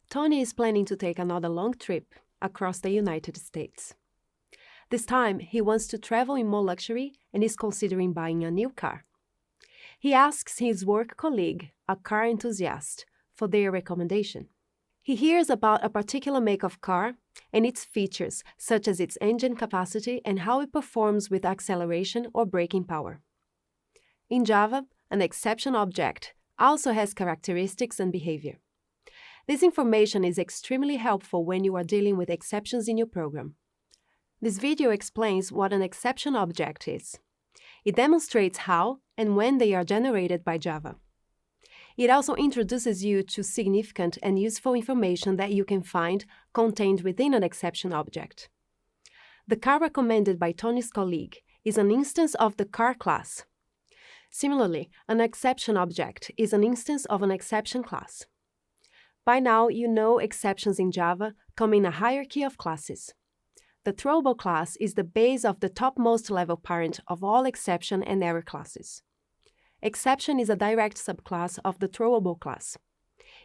Tony is planning to take another long trip across the United States. This time, he wants to travel in more luxury and is considering buying a new car. He asks his work colleague, a car enthusiast, for their recommendation. He hears about a particular make of car and its features, such as its engine capacity and how it performs with acceleration or braking power. In Java, an exception object also has characteristics and behavior. This information is extremely helpful when you are dealing with exceptions in your program. This video explains what an exception object is. It demonstrates how and when they are generated by Java. It also introduces you to significant and useful information that you can find contained within an exception object. The car recommended by Tony's colleague is an instance of the car class. Similarly, an exception object is an instance of an exception class. By now, you know exceptions in Java come in a hierarchy of classes. The throwable class is the base of the topmost level parent of all exception and error classes. Exception is a direct subclass of the throwable class.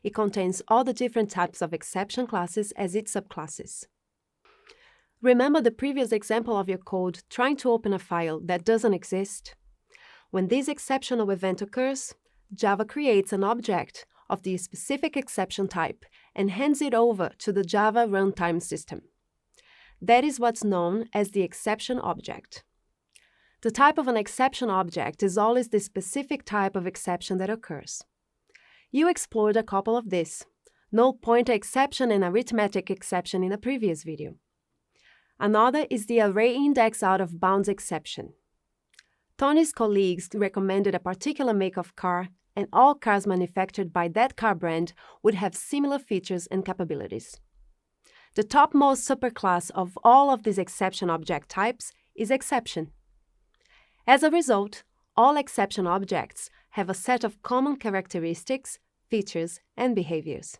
It contains all the different types of exception classes as its subclasses. Remember the previous example of your code trying to open a file that doesn't exist? When this exceptional event occurs, Java creates an object of the specific exception type and hands it over to the Java runtime system. That is what's known as the exception object. The type of an exception object is always the specific type of exception that occurs. You explored a couple of these: null pointer exception and arithmetic exception in a previous video. Another is the array index out of bounds exception. Tony's colleagues recommended a particular make of car, and all cars manufactured by that car brand would have similar features and capabilities. The topmost superclass of all of these exception object types is exception. As a result, all exception objects have a set of common characteristics, features, and behaviors.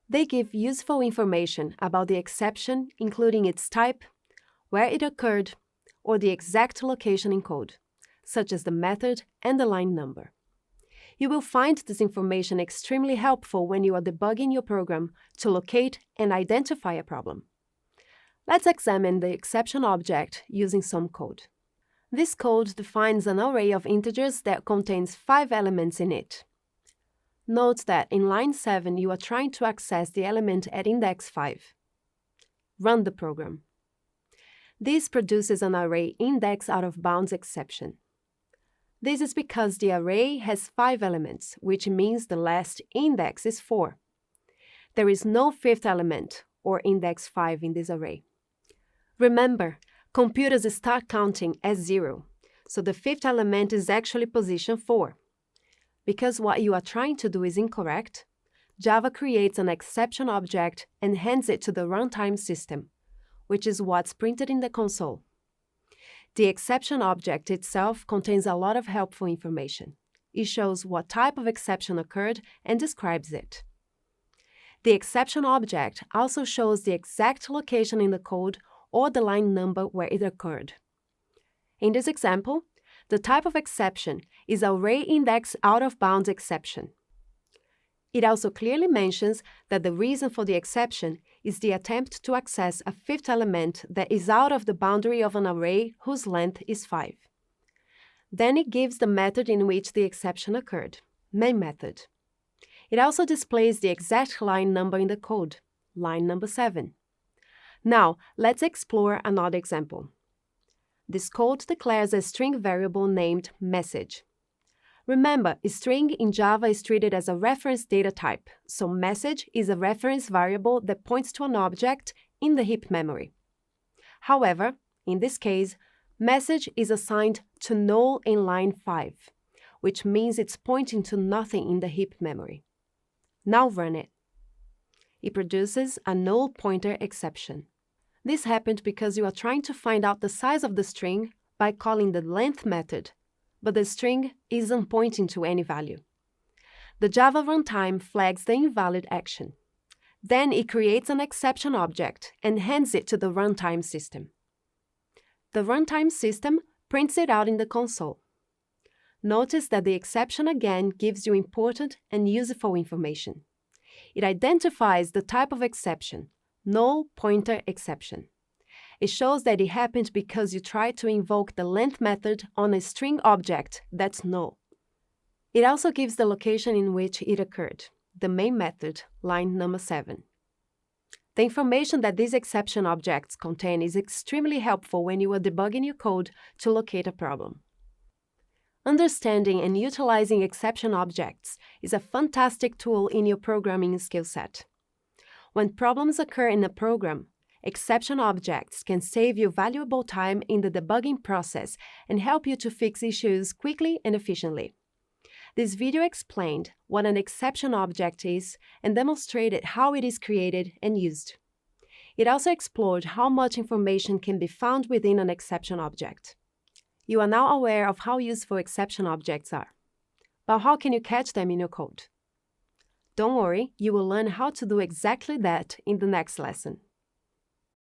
They give useful information about the exception, including its type, where it occurred, or the exact location in code, such as the method and the line number. You will find this information extremely helpful when you are debugging your program to locate and identify a problem. Let's examine the exception object using some code. This code defines an array of integers that contains 5 elements in it. Note that in line 7 you are trying to access the element at index 5. Run the program. This produces an array index out of bounds exception. This is because the array has 5 elements, which means the last index is 4. There is no 5th element, or index 5, in this array. Remember, computers start counting as 0, so the 5th element is actually position 4. Because what you are trying to do is incorrect, Java creates an exception object and hands it to the runtime system, which is what's printed in the console. The exception object itself contains a lot of helpful information. It shows what type of exception occurred and describes it. The exception object also shows the exact location in the code or the line number where it occurred. In this example, the type of exception is array index out of bounds exception. It also clearly mentions that the reason for the exception is the attempt to access a 5th element that is out of the boundary of an array whose length is 5. Then it gives the method in which the exception occurred, main method. It also displays the exact line number in the code, line number 7. Now, let's explore another example. This code declares a string variable named message. Remember, a string in Java is treated as a reference data type, so message is a reference variable that points to an object in the heap memory. However, in this case, message is assigned to null in line 5, which means it's pointing to nothing in the heap memory. Now run it. It produces a null pointer exception. This happened because you are trying to find out the size of the string by calling the length method, but the string isn't pointing to any value. The Java runtime flags the invalid action. Then it creates an exception object and hands it to the runtime system. The runtime system prints it out in the console. Notice that the exception again gives you important and useful information. It identifies the type of exception, null pointer exception. It shows that it happened because you tried to invoke the length method on a string object that's null. It also gives the location in which it occurred, the main method, line number 7. The information that these exception objects contain is extremely helpful when you are debugging your code to locate a problem. Understanding and utilizing exception objects is a fantastic tool in your programming skill set. When problems occur in a program, exception objects can save you valuable time in the debugging process and help you to fix issues quickly and efficiently. This video explained what an exception object is and demonstrated how it is created and used. It also explored how much information can be found within an exception object. You are now aware of how useful exception objects are. But how can you catch them in your code? Don't worry, you will learn how to do exactly that in the next lesson.